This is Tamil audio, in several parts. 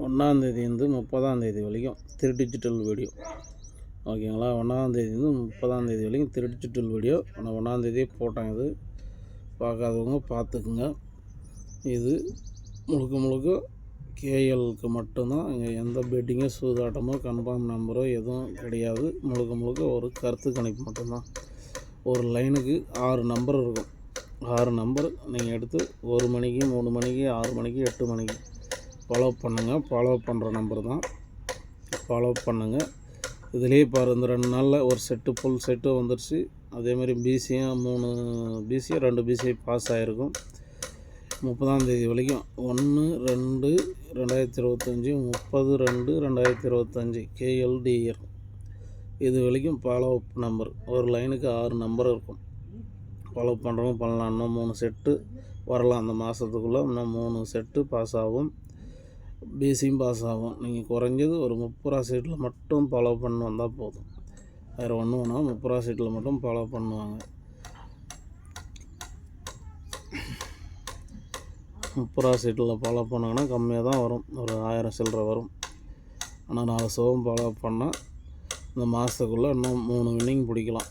ஒன்றாந்தேதிலேருந்து 30ஆந்தேதி வரைக்கும் 3 டிஜிட்டல் வீடியோ. ஓகேங்களா? 1ஆந்தேதிலேருந்து 30ஆந்தேதி வரைக்கும் 3 டிஜிட்டல் வீடியோ. ஆனால் 1ஆந்தேதியே போட்டேன். இது பார்க்காதவங்க பார்த்துக்குங்க. இது முழுக்க கேஎல்க்கு மட்டும்தான். இங்கே எந்த பெட்டிங்கோ சூதாட்டமோ கன்ஃபார்ம் நம்பரோ எதுவும் கிடையாது. முழுக்க ஒரு கருத்து கணிப்பு மட்டும்தான். ஒரு லைனுக்கு 6 நம்பர் இருக்கும். 6 நம்பர் நீங்கள் எடுத்து 1 மணிக்கு 3 மணிக்கு 6 மணிக்கு 8 மணிக்கு ஃபாலோ பண்ணுங்கள். ஃபாலோ பண்ணுற நம்பர் தான் ஃபாலோ பண்ணுங்கள். இதுலேயே பாரு, இந்த 2 நாளில் ஒரு செட்டு ஃபுல் செட்டு வந்துடுச்சு. அதேமாதிரி பிசியும் 3 பிசியும் 2 பிசி பாஸ் ஆகிருக்கும். 30ஆந்தேதி வரைக்கும் 1/2/2025 30/2/2025 கேஎல்டிஆர் இது வரைக்கும் ஃபாலோ அப் நம்பர். ஒரு லைனுக்கு 6 நம்பர் இருக்கும். ஃபாலோ பண்ணுறவங்க பண்ணலாம். இன்னும் 3 செட்டு வரலாம். அந்த மாதத்துக்குள்ளே இன்னும் 3 செட்டு பாஸ் ஆகும். பிசியும் பாஸ் ஆகும். நீங்கள் குறைஞ்சது ஒரு 30 சீட்டில் மட்டும் ஃபாலோ பண்ணி வந்தால் போதும். வேறு ஒன்றும் வேணால் 30 சீட்டில் மட்டும் ஃபாலோ பண்ணுவாங்க. 30 சீட்டில் ஃபாலோ பண்ணாங்கன்னா கம்மியாக தான் வரும். ஒரு 1000 சில்லரை வரும். ஆனால் 4 ஷோவும் ஃபாலோ பண்ணால் இந்த மாதத்துக்குள்ளே இன்னும் 3 வின்னிங் பிடிக்கலாம்.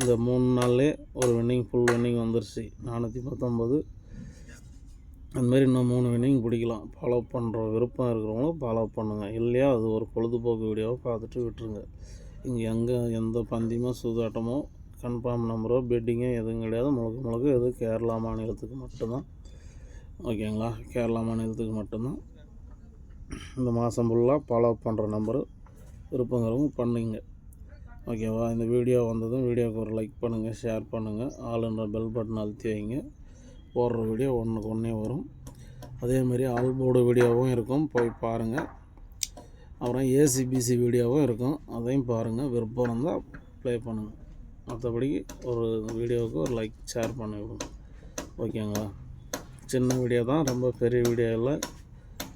இந்த 3 நாள்லேயே ஒரு வின்னிங் ஃபுல் வின்னிங் வந்துருச்சு 419. அதுமாரி இன்னும் 3 வின்னிங் பிடிக்கலாம். ஃபாலோ பண்ணுற விருப்பம் இருக்கிறவங்களும் ஃபாலோ பண்ணுங்கள். இல்லையா அது ஒரு பொழுதுபோக்கு வீடியோவை பார்த்துட்டு விட்டுருங்க. இங்கே எந்த பந்தயமோ சூதாட்டமோ கன்ஃபார்ம் நம்பரோ பெட்டிங்கோ எதுவும் கிடையாது. முழுக்க இது கேரளா மாநிலத்துக்கு மட்டும்தான். ஓகேங்களா? கேரளா மாநிலத்துக்கு மட்டும்தான். இந்த மாதம் ஃபுல்லாக ஃபாலோ பண்ணுற நம்பரு விருப்பங்கிறவங்க பண்ணிங்க. ஓகேவா? இந்த வீடியோ வந்ததும் வீடியோவுக்கு ஒரு லைக் பண்ணுங்கள், ஷேர் பண்ணுங்கள், ஆளுன்ற பெல் பட்டன் அழுத்தி வைங்க. போடுற வீடியோ ஒன்றுக்கு ஒன்றே வரும். அதேமாதிரி ஆல் போர்டு வீடியோவும் இருக்கும், போய் பாருங்கள். அப்புறம் ஏசிபிசி வீடியோவும் இருக்கும், அதையும் பாருங்கள். விருப்பம் இருந்தால் ப்ளே பண்ணுங்கள். மற்றபடிக்கு ஒரு வீடியோவுக்கு ஒரு லைக் ஷேர் பண்ணிவிடுங்க. ஓகேங்களா? சின்ன வீடியோ தான், ரொம்ப பெரிய வீடியோ இல்லை.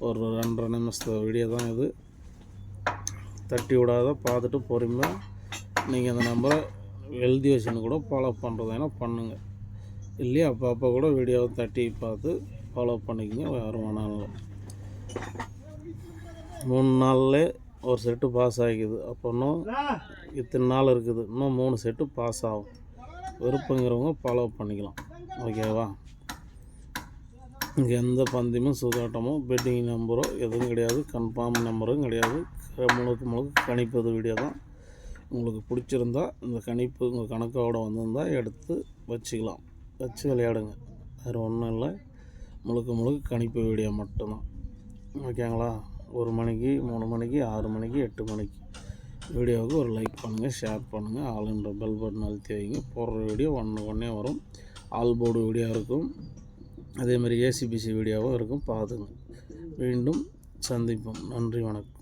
ஒரு 2.5 நிமிஷத்து வீடியோ தான் இது. தட்டி விடாத பார்த்துட்டு பொறுமையாக நீங்கள் அந்த நம்பரை எழுதி வச்சுன்னு கூட ஃபாலோ பண்ணுறதுனா பண்ணுங்கள். இல்லையா அப்போ கூட வீடியோவை தட்டி பார்த்து ஃபாலோ பண்ணிக்கங்க. வேறு வேணாலும் 3 நாளில் ஒரு செட்டு பாஸ் ஆகிக்குது. அப்போ இன்னும் இத்தனை நாள் இருக்குது. இன்னும் 3 செட்டு பாஸ் ஆகும். விருப்பங்கிறவங்க ஃபாலோ பண்ணிக்கலாம். ஓகேவா? இங்கே எந்த பந்தயமும் சூதாட்டமோ பெட்டிங் நம்பரோ எதுவும் கிடையாது. கன்ஃபார்ம் நம்பரும் கிடையாது. முழுக்க கணிப்பது வீடியோ தான். உங்களுக்கு பிடிச்சிருந்தா இந்த கணிப்பு உங்கள் கணக்கோட வந்திருந்தால் எடுத்து வச்சுக்கலாம், வச்சு விளையாடுங்க. வேறு ஒன்றும் இல்லை. முழுக்க கணிப்பு வீடியோ மட்டும்தான். ஓகேங்களா? 1 மணிக்கு 3 மணிக்கு 6 மணிக்கு 8 மணிக்கு வீடியோவுக்கு ஒரு லைக் பண்ணுங்கள், ஷேர் பண்ணுங்கள், ஆளுன்ற பெல் பட்டன் அழுத்தி வைங்க. போடுற வீடியோ ஒன்றுக்கு ஒன்றே வரும். ஆல் போர்டு வீடியோ இருக்கும், அதேமாதிரி ஏசிபிசி வீடியோவும் இருக்கும். பார்த்துங்க. மீண்டும் சந்திப்போம். நன்றி, வணக்கம்.